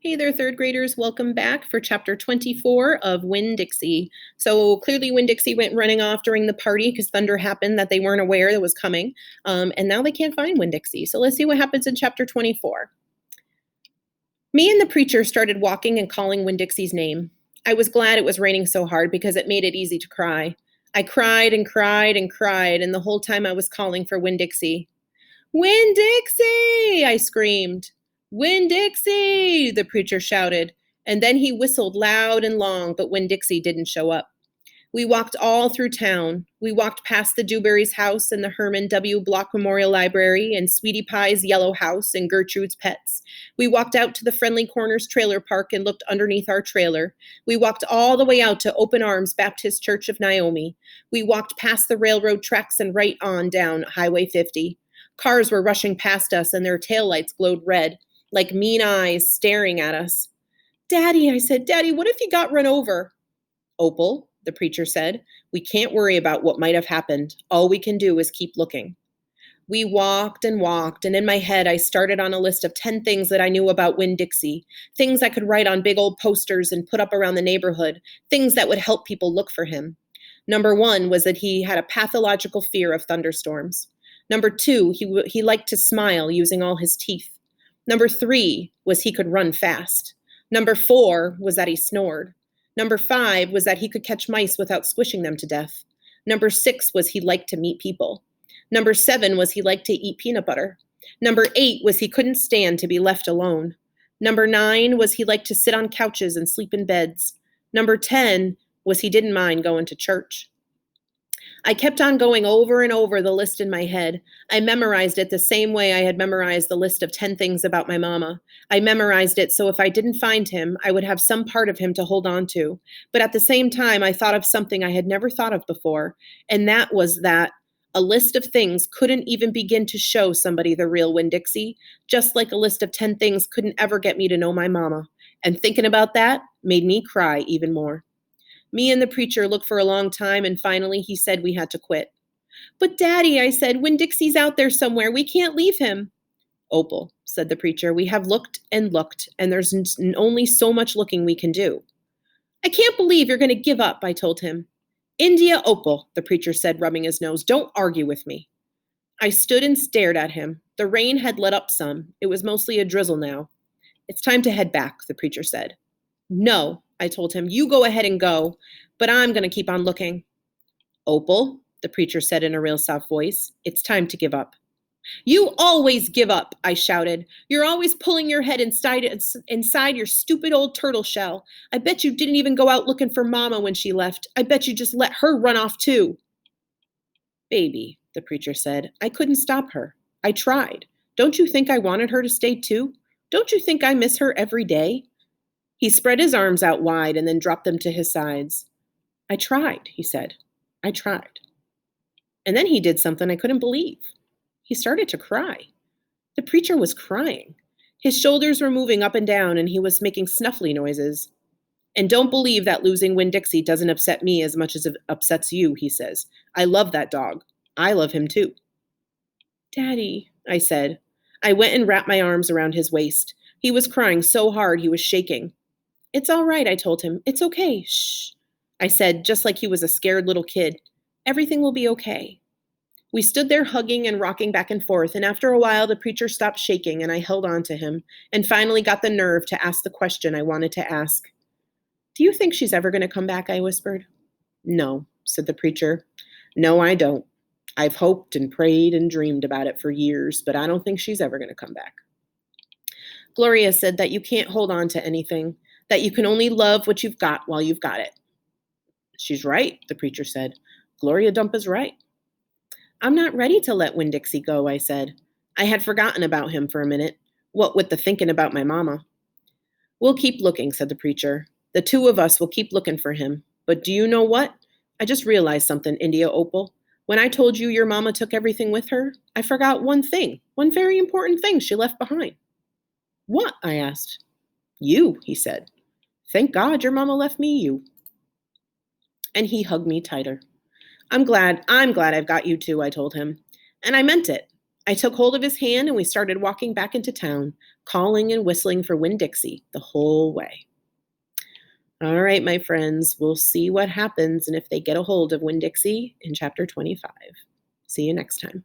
Hey there, third graders. Welcome back for chapter 24 of Winn Dixie. So clearly Winn Dixie went running off during the party because thunder happened that they weren't aware that was coming. And now they can't find Winn Dixie. So let's see what happens in chapter 24. Me and the preacher started walking and calling Winn Dixie's name. I was glad it was raining so hard because it made it easy to cry. I cried and cried and cried, and the whole time I was calling for Winn Dixie. Winn Dixie! I screamed. Winn Dixie! The preacher shouted, and then he whistled loud and long, but Winn Dixie didn't show up. We walked all through town. We walked past the Dewberry's house and the Herman W. Block Memorial Library and Sweetie Pie's yellow house and Gertrude's Pets. We walked out to the Friendly Corners trailer park and looked underneath our trailer. We walked all the way out to Open Arms Baptist Church of Naomi. We walked past the railroad tracks and right on down Highway 50. Cars were rushing past us and their taillights glowed red, like mean eyes staring at us. Daddy, I said, Daddy, what if he got run over? Opal, the preacher said, we can't worry about what might have happened. All we can do is keep looking. We walked, and in my head I started on a list of 10 things that I knew about Winn Dixie, things I could write on big old posters and put up around the neighborhood, things that would help people look for him. Number 1 was that he had a pathological fear of thunderstorms. Number 2, he liked to smile using all his teeth. Number 3 was he could run fast. Number 4 was that he snored. Number 5 was that he could catch mice without squishing them to death. Number 6 was he liked to meet people. Number 7 was he liked to eat peanut butter. Number 8 was he couldn't stand to be left alone. Number 9 was he liked to sit on couches and sleep in beds. Number 10 was he didn't mind going to church. I kept on going over and over the list in my head. I memorized it the same way I had memorized the list of 10 things about my mama. I memorized it so if I didn't find him, I would have some part of him to hold on to. But at the same time, I thought of something I had never thought of before, and that was that a list of things couldn't even begin to show somebody the real Winn Dixie, just like a list of 10 things couldn't ever get me to know my mama. And thinking about that made me cry even more. Me and the preacher looked for a long time, and finally he said we had to quit. But Daddy, I said, Winn Dixie's out there somewhere. We can't leave him. Opal, said the preacher, we have looked, and there's only so much looking we can do. I can't believe you're going to give up, I told him. India Opal, the preacher said, rubbing his nose, don't argue with me. I stood and stared at him. The rain had let up some. It was mostly a drizzle now. It's time to head back, the preacher said. No, I told him, you go ahead and go, but I'm going to keep on looking. Opal, the preacher said in a real soft voice, it's time to give up. You always give up, I shouted. You're always pulling your head inside your stupid old turtle shell. I bet you didn't even go out looking for Mama when she left. I bet you just let her run off too. Baby, the preacher said, I couldn't stop her. I tried. Don't you think I wanted her to stay too? Don't you think I miss her every day? He spread his arms out wide and then dropped them to his sides. I tried, he said. I tried. And then he did something I couldn't believe. He started to cry. The preacher was crying. His shoulders were moving up and down, and he was making snuffly noises. And don't believe that losing Winn Dixie doesn't upset me as much as it upsets you, he says. I love that dog. I love him too. Daddy, I said. I went and wrapped my arms around his waist. He was crying so hard he was shaking. It's all right, I told him. It's okay. Shh, I said, just like he was a scared little kid. Everything will be okay. We stood there hugging and rocking back and forth, and after a while the preacher stopped shaking and I held on to him and finally got the nerve to ask the question I wanted to ask. Do you think she's ever going to come back? I whispered. No, said the preacher. No, I don't. I've hoped and prayed and dreamed about it for years, but I don't think she's ever going to come back. Gloria said that you can't hold on to anything, that you can only love what you've got while you've got it. She's right, the preacher said. Gloria Dump is right. I'm not ready to let Winn Dixie go, I said. I had forgotten about him for a minute, what with the thinking about my mama. We'll keep looking, said the preacher. The two of us will keep looking for him. But do you know what? I just realized something, India Opal. When I told you your mama took everything with her, I forgot one thing, one very important thing she left behind. What? I asked. You, he said. Thank God your mama left me you. And he hugged me tighter. I'm glad I've got you too, I told him. And I meant it. I took hold of his hand and we started walking back into town, calling and whistling for Winn Dixie the whole way. All right, my friends, we'll see what happens and if they get a hold of Winn Dixie in chapter 25. See you next time.